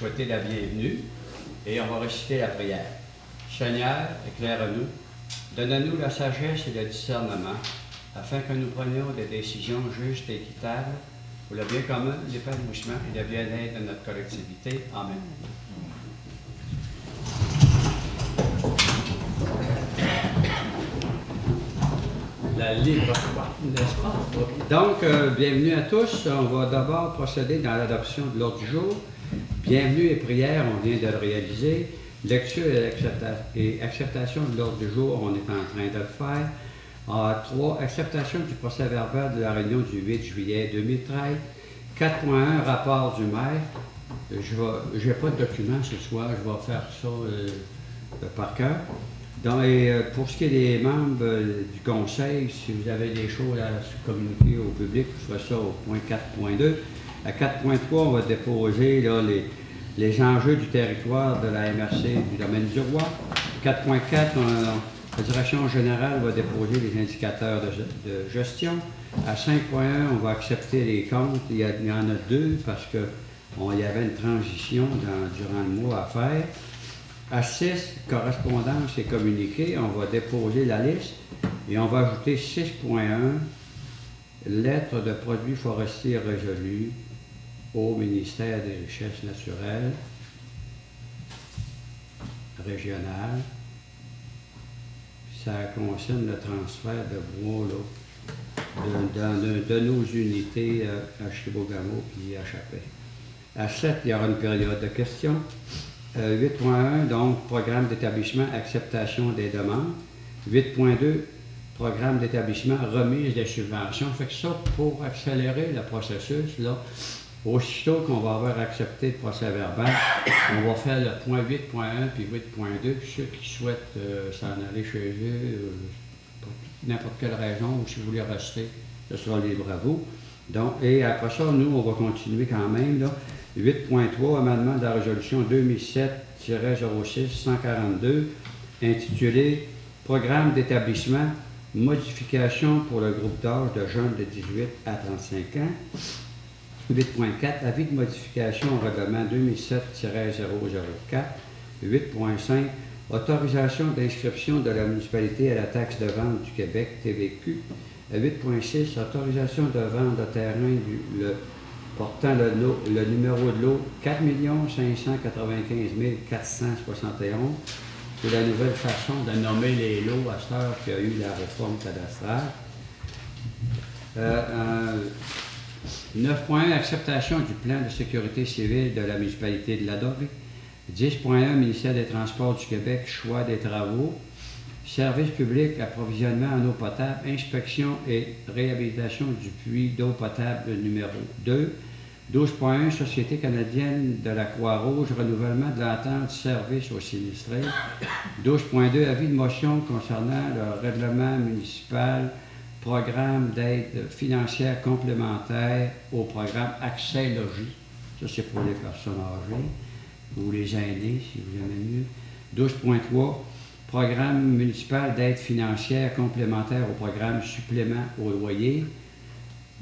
souhaiter la bienvenue et on va réciter la prière. Seigneur, éclaire-nous, donne-nous la sagesse et le discernement, afin que nous prenions des décisions justes et équitables pour le bien commun, l'épanouissement et le bien-être de notre collectivité. Amen. La libre foi, n'est-ce pas? Donc, bienvenue à tous. On va d'abord procéder dans l'adoption de l'ordre du jour. Bienvenue et prière, on vient de le réaliser. Lecture et acceptation de l'ordre du jour, on est en train de le faire. 3. Acceptation du procès-verbal de la réunion du 8 juillet 2013. 4.1. Rapport du maire. Je n'ai pas de document ce soir, je vais faire ça par cœur. Donc, pour ce qui est des membres du conseil, si vous avez des choses à communiquer au public, vous ferez ça au point 4.2. À 4.3, on va déposer là, les enjeux du territoire de la MRC du domaine du roi. 4.4, la direction générale va déposer les indicateurs de gestion. À 5.1, on va accepter les comptes. Il y en a deux parce qu'il y avait une transition durant le mois à faire. À 6, correspondance et communiqué, on va déposer la liste et on va ajouter 6.1, lettre de produits forestiers résolus au ministère des Richesses naturelles régionales. Ça concerne le transfert de bois là, de nos unités à Chibougamau et à Chapet. À 7, il y aura une période de questions. 8.1, donc, programme d'établissement, acceptation des demandes. 8.2, programme d'établissement, remise des subventions. Fait que ça, pour accélérer le processus, là, aussitôt qu'on va avoir accepté le procès-verbal, on va faire le point 8.1 puis 8.2, puis ceux qui souhaitent s'en aller chez eux, pour n'importe quelle raison, ou si vous voulez rester, ce sera libre à vous. Donc, et après ça, nous, on va continuer quand même, là. 8.3, amendement de la résolution 2007-06-142, intitulé « Programme d'établissement, modification pour le groupe d'âge de jeunes de 18 à 35 ans ». 8.4, avis de modification au règlement 2007-004. 8.5, autorisation d'inscription de la municipalité à la taxe de vente du Québec, TVQ. 8.6, autorisation de vente de terrain portant le numéro de lot 4 595 471. C'est la nouvelle façon de nommer les lots à cette heure qu'il y a eu la réforme cadastrale. 9.1, acceptation du plan de sécurité civile de la municipalité de Ladoré. 10.1, ministère des Transports du Québec, choix des travaux. Service public, approvisionnement en eau potable, inspection et réhabilitation du puits d'eau potable numéro 2. 12.1, Société canadienne de la Croix-Rouge, renouvellement de l'entente service aux sinistrés. 12.2, avis de motion concernant le règlement municipal, programme d'aide financière complémentaire au programme Accès Logis. Ça, c'est pour les personnes âgées ou les aînés, si vous aimez mieux. 12.3, programme municipal d'aide financière complémentaire au programme supplément au loyer.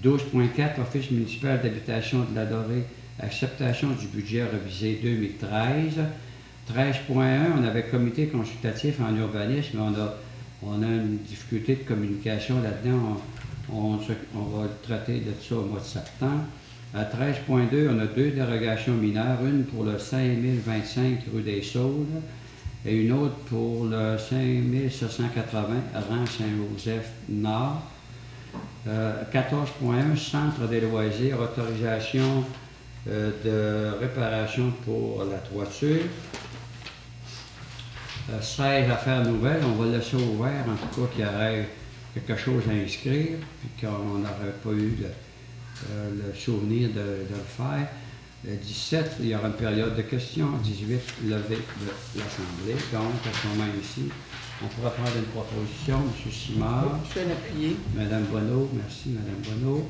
12.4, Office municipal d'habitation de Ladoré, acceptation du budget révisé 2013. 13.1, on avait comité consultatif en urbanisme, mais on a une difficulté de communication là-dedans. On va traiter de ça au mois de septembre. À 13.2, on a deux dérogations mineures, une pour le 5025 rue des Saules et une autre pour le 5780 rang Saint-Joseph Nord. 14.1, Centre des loisirs, autorisation de réparation pour la toiture. 16 affaires nouvelles, on va laisser ouvert, en tout cas qu'il y aurait quelque chose à inscrire, puis qu'on n'aurait pas eu le souvenir de le faire. 17, il y aura une période de questions. 18, levée de l'Assemblée. Donc, à ce moment ici, on pourra prendre une proposition. M. Simard. Je vais l'appuyer. Mme Bonneau, merci Mme Bonneau.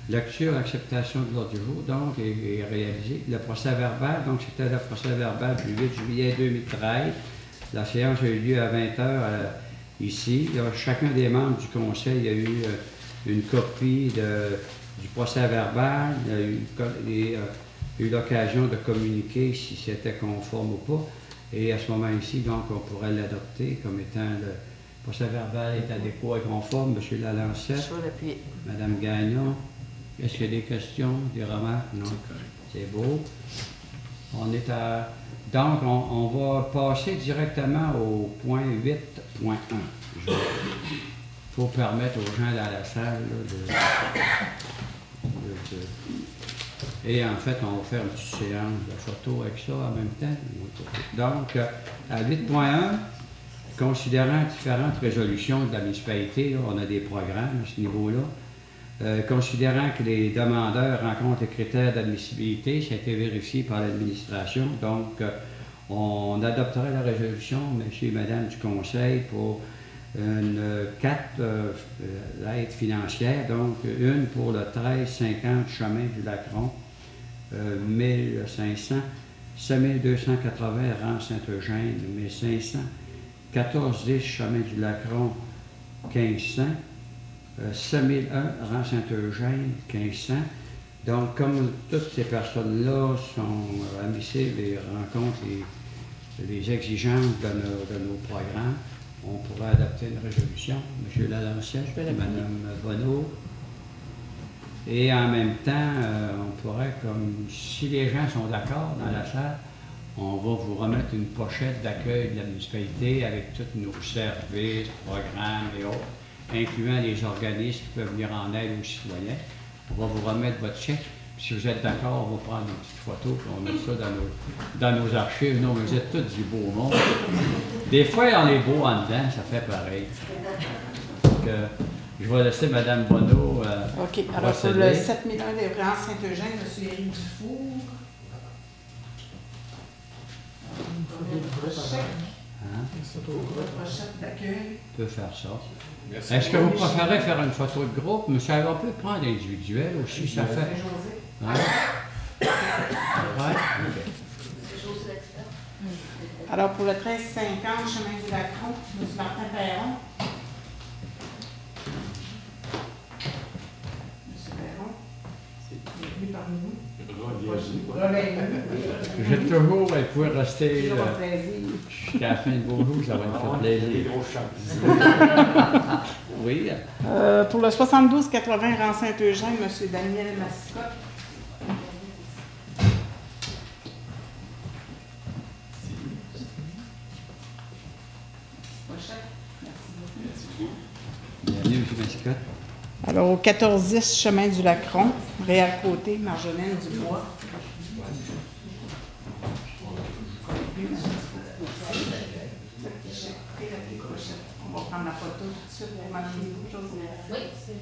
Lecture, acceptation de l'ordre du jour, donc, est réalisée. Le procès-verbal, donc c'était le procès-verbal du 8 juillet 2013. La séance a eu lieu à 20h ici. Chacun des membres du conseil a eu une copie du procès-verbal. Il y a eu eu l'occasion de communiquer si c'était conforme ou pas. Et à ce moment-ci, donc, on pourrait l'adopter comme étant le procès-verbal est adéquat et conforme. M. Lalancette, Je vais l'appuyer. Mme Gagnon, est-ce qu'il y a des questions, des remarques? Non. C'est beau. On est à... Donc, on va passer directement au point 8.1. Il faut permettre aux gens dans la salle là, Et en fait, on va faire une petite séance de photos avec ça en même temps. Donc, à 8.1, considérant différentes résolutions de la municipalité, là, on a des programmes à ce niveau-là. Considérant que les demandeurs rencontrent les critères d'admissibilité, ça a été vérifié par l'administration. Donc, on adopterait la résolution, monsieur et madame du conseil, pour 4 aides financières. Donc, une pour le 1350 chemin du Lacron, 1500, 5280 rang Saint-Eugène, 1500, 1410 chemin du Lacron, 1500, 5001 rang Saint-Eugène, 1500. Donc, comme toutes ces personnes-là sont admissibles et rencontrent les exigences de nos programmes, on pourrait adopter une résolution. M. Lalancette, Mme Bonneau. Et en même temps, on pourrait, comme si les gens sont d'accord dans la salle, on va vous remettre une pochette d'accueil de la municipalité avec tous nos services, programmes et autres, incluant les organismes qui peuvent venir en aide aux citoyens. On va vous remettre votre chèque. Si vous êtes d'accord, on va prendre une petite photo et on met ça dans nos archives. Non, vous êtes tous du beau monde. Des fois, on est beau en dedans, ça fait pareil. Donc, je vais laisser Mme Bonneau OK. Alors, pour le 7001 des Vrais Saint-Eugène, M. Éric Dufour. Votre chèque d'accueil. On peut faire ça. Est-ce que vous préférez faire une photo de groupe? Mais ça, on peut prendre individuel aussi, ça fait. Ouais. Ouais. Alors, pour le 1350, chemin du Lacron, M. Martin Perron. M. Perron. Il est venu parmi nous. J'ai toujours, elle pouvait rester Toujours un plaisir. jusqu'à la fin de vos jours, ça va me faire plaisir. Oui. Pour le 72-80 rang Saint-Eugène, M. Daniel Mascotte. Bienvenue, M. Mascotte. Alors, au 14-10 chemin du Lacron, Réal Côté, Marjolaine Dubois. On va prendre la photo tout de suite pour Mme Josée. Oui, c'est bon.